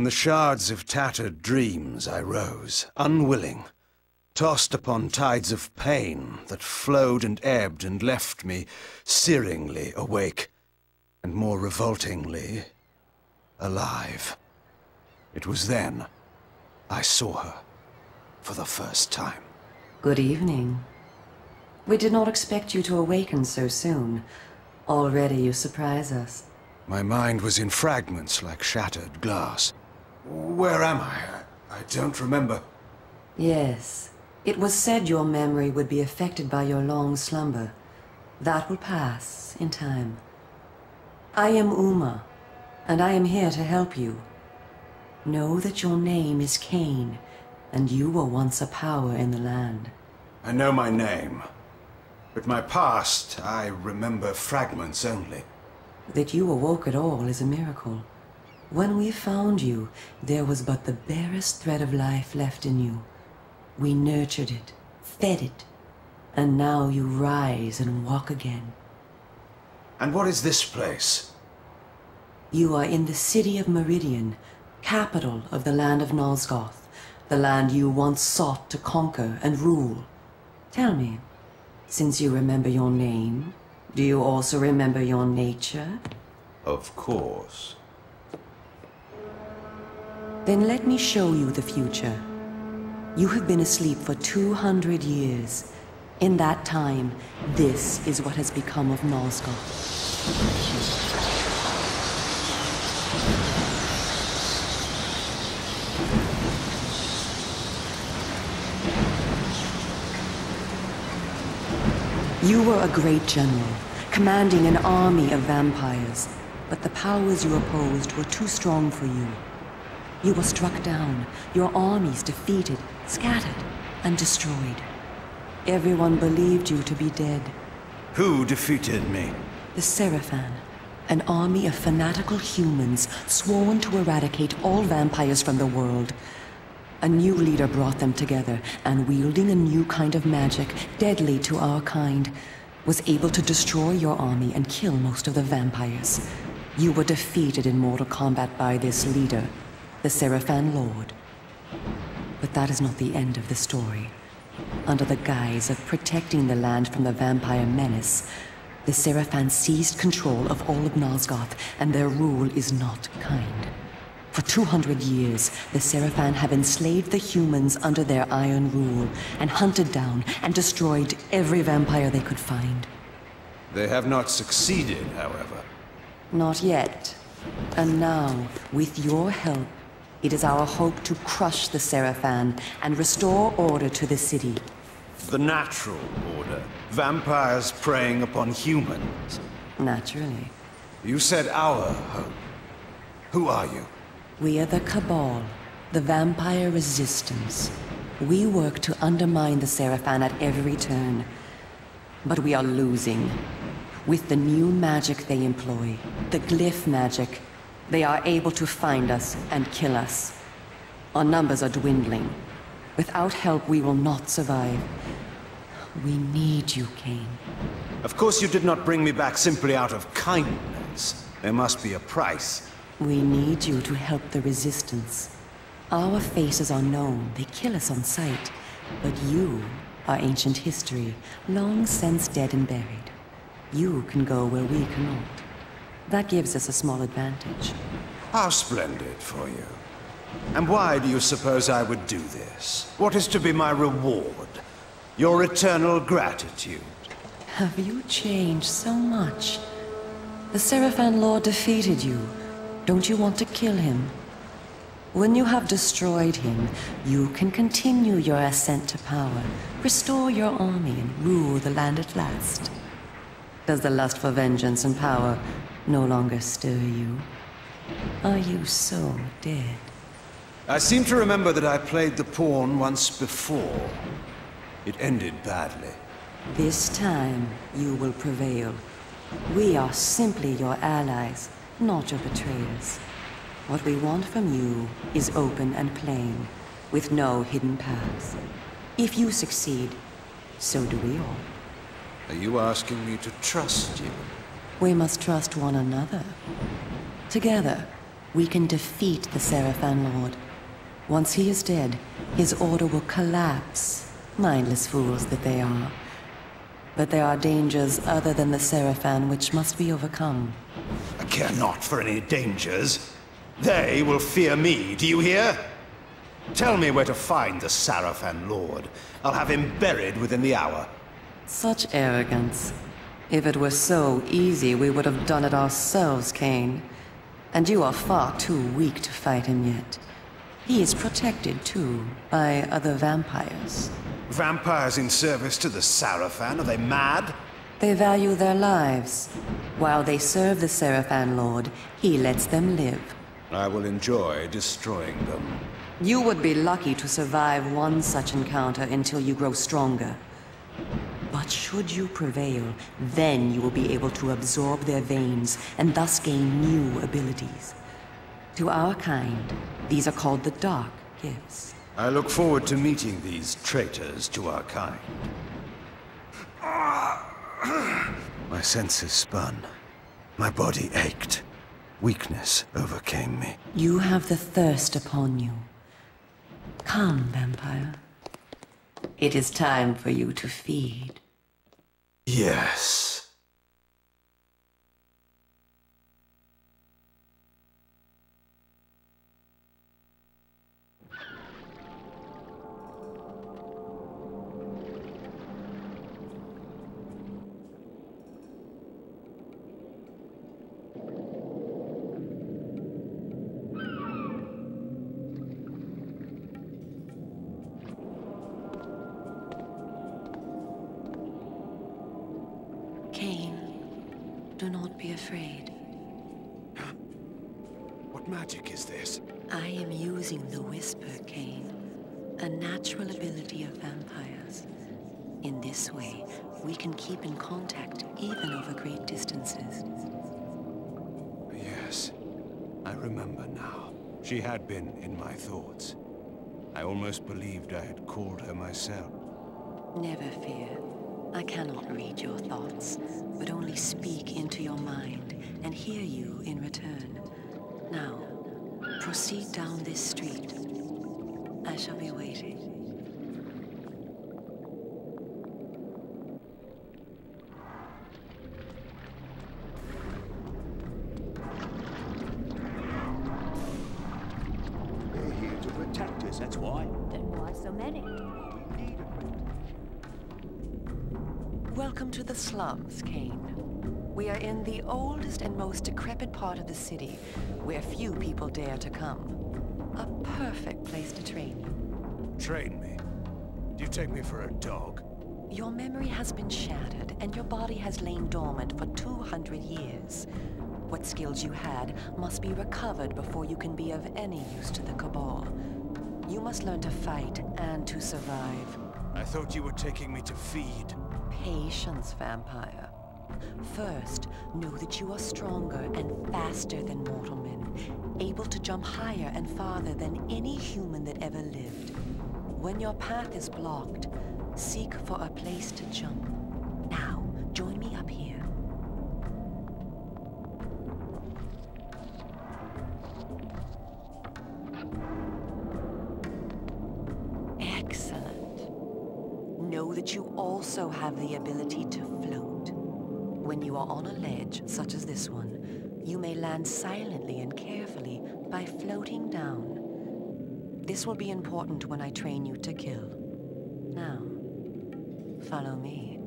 From the shards of tattered dreams I rose, unwilling, tossed upon tides of pain that flowed and ebbed and left me searingly awake, and more revoltingly, alive. It was then I saw her for the first time. Good evening. We did not expect you to awaken so soon. Already you surprise us. My mind was in fragments like shattered glass. Where am I? I don't remember. Yes. It was said your memory would be affected by your long slumber. That will pass in time. I am Uma, and I am here to help you. Know that your name is Kain, and you were once a power in the land. I know my name, but my past, I remember fragments only. That you awoke at all is a miracle. When we found you, there was but the barest thread of life left in you. We nurtured it, fed it, and now you rise and walk again. And what is this place? You are in the city of Meridian, capital of the land of Nosgoth, the land you once sought to conquer and rule. Tell me, since you remember your name, do you also remember your nature? Of course. Then let me show you the future. You have been asleep for 200 years. In that time, this is what has become of Nosgoth. You were a great general, commanding an army of vampires, but the powers you opposed were too strong for you. You were struck down, your armies defeated, scattered, and destroyed. Everyone believed you to be dead. Who defeated me? The Seraphan, an army of fanatical humans sworn to eradicate all vampires from the world. A new leader brought them together, and wielding a new kind of magic, deadly to our kind, was able to destroy your army and kill most of the vampires. You were defeated in mortal combat by this leader, the Seraphan Lord. But that is not the end of the story. Under the guise of protecting the land from the vampire menace, the Seraphan seized control of all of Nosgoth, and their rule is not kind. For 200 years, the Seraphan have enslaved the humans under their iron rule, and hunted down and destroyed every vampire they could find. They have not succeeded, however. Not yet. And now, with your help, it is our hope to crush the Seraphan and restore order to the city. The natural order. Vampires preying upon humans. Naturally. You said our hope. Who are you? We are the Cabal, the vampire resistance. We work to undermine the Seraphan at every turn. But we are losing. With the new magic they employ, the glyph magic, they are able to find us and kill us. Our numbers are dwindling. Without help, we will not survive. We need you, Kain. Of course you did not bring me back simply out of kindness. There must be a price. We need you to help the Resistance. Our faces are known, they kill us on sight. But you are ancient history, long since dead and buried. You can go where we cannot. That gives us a small advantage. How splendid for you. And why do you suppose I would do this? What is to be my reward? Your eternal gratitude? Have you changed so much? The Seraphan Lord defeated you. Don't you want to kill him? When you have destroyed him, you can continue your ascent to power, restore your army, and rule the land at last. Does the lust for vengeance and power no longer stir you? Are you so dead? I seem to remember that I played the pawn once before. It ended badly. This time, you will prevail. We are simply your allies, not your betrayers. What we want from you is open and plain, with no hidden paths. If you succeed, so do we all. Are you asking me to trust you? We must trust one another. Together, we can defeat the Seraphan Lord. Once he is dead, his order will collapse. Mindless fools that they are. But there are dangers other than the Seraphan which must be overcome. I care not for any dangers. They will fear me, do you hear? Tell me where to find the Seraphan Lord. I'll have him buried within the hour. Such arrogance. If it were so easy, we would have done it ourselves, Kain. And you are far too weak to fight him yet. He is protected, too, by other vampires. Vampires in service to the Seraphan? Are they mad? They value their lives. While they serve the Seraphan Lord, he lets them live. I will enjoy destroying them. You would be lucky to survive one such encounter until you grow stronger. But should you prevail, then you will be able to absorb their veins and thus gain new abilities. To our kind, these are called the Dark Gifts. I look forward to meeting these traitors to our kind. My senses spun. My body ached. Weakness overcame me. You have the thirst upon you. Come, vampire. It is time for you to feed. Yes. Kain, do not be afraid. What magic is this? I am using the Whisper, Kain, a natural ability of vampires. In this way, we can keep in contact even over great distances. Yes, I remember now. She had been in my thoughts. I almost believed I had called her myself. Never fear. I cannot read your thoughts, but only speak into your mind and hear you in return. Now, proceed down this street. I shall be waiting. They're here to protect us, that's why. Then why so many? We need them. Welcome to the slums, Kain. We are in the oldest and most decrepit part of the city, where few people dare to come. A perfect place to train you. Train me? Do you take me for a dog? Your memory has been shattered, and your body has lain dormant for 200 years. What skills you had must be recovered before you can be of any use to the Cabal. You must learn to fight and to survive. I thought you were taking me to feed. Patience, vampire. First, know that you are stronger and faster than mortal men, able to jump higher and farther than any human that ever lived. When your path is blocked, seek for a place to jump. Now, join me up here. Excellent. Know that you also have the ability to float. When you are on a ledge, such as this one, you may land silently and carefully by floating down. This will be important when I train you to kill. Now, follow me.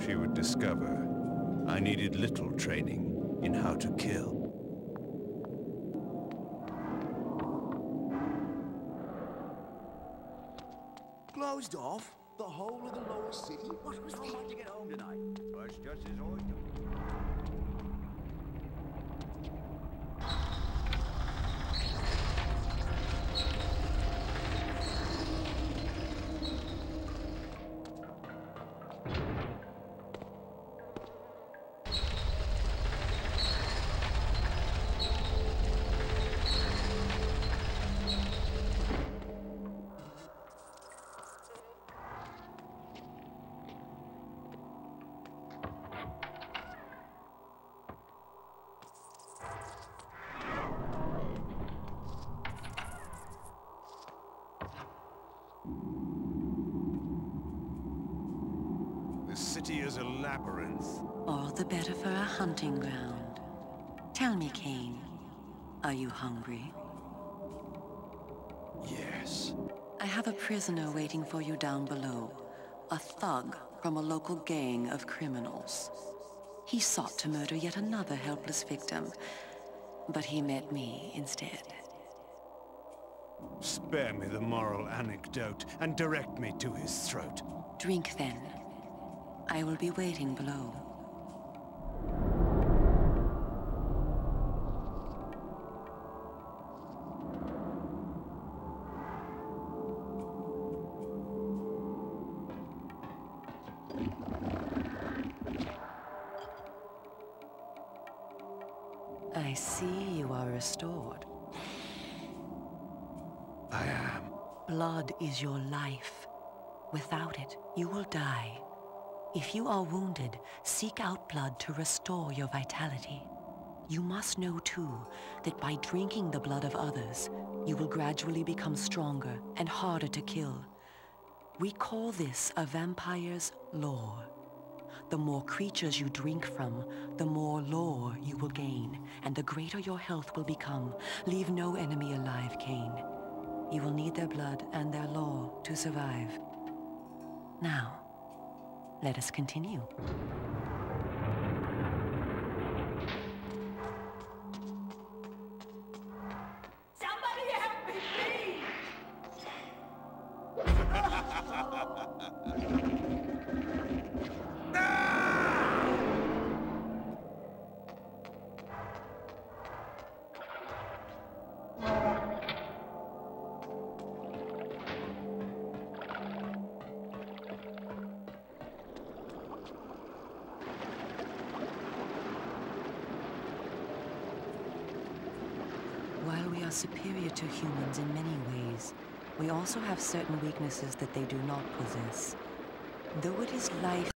She would discover I needed little training in how to kill. Closed off? The whole of the lower city? What was the... How'd you get home tonight? First just as always. city is a labyrinth. All the better for a hunting ground. Tell me, Kain, are you hungry? Yes. I have a prisoner waiting for you down below. A thug from a local gang of criminals. He sought to murder yet another helpless victim, but he met me instead. Spare me the moral anecdote and direct me to his throat. Drink then. I will be waiting below. I see you are restored. I am. Blood is your life. Without it, you will die. If you are wounded, seek out blood to restore your vitality. You must know, too, that by drinking the blood of others, you will gradually become stronger and harder to kill. We call this a vampire's lore. The more creatures you drink from, the more lore you will gain, and the greater your health will become. Leave no enemy alive, Kain. You will need their blood and their lore to survive. Now, let us continue. Somebody help me, please! While we are superior to humans in many ways, we also have certain weaknesses that they do not possess. Though it is life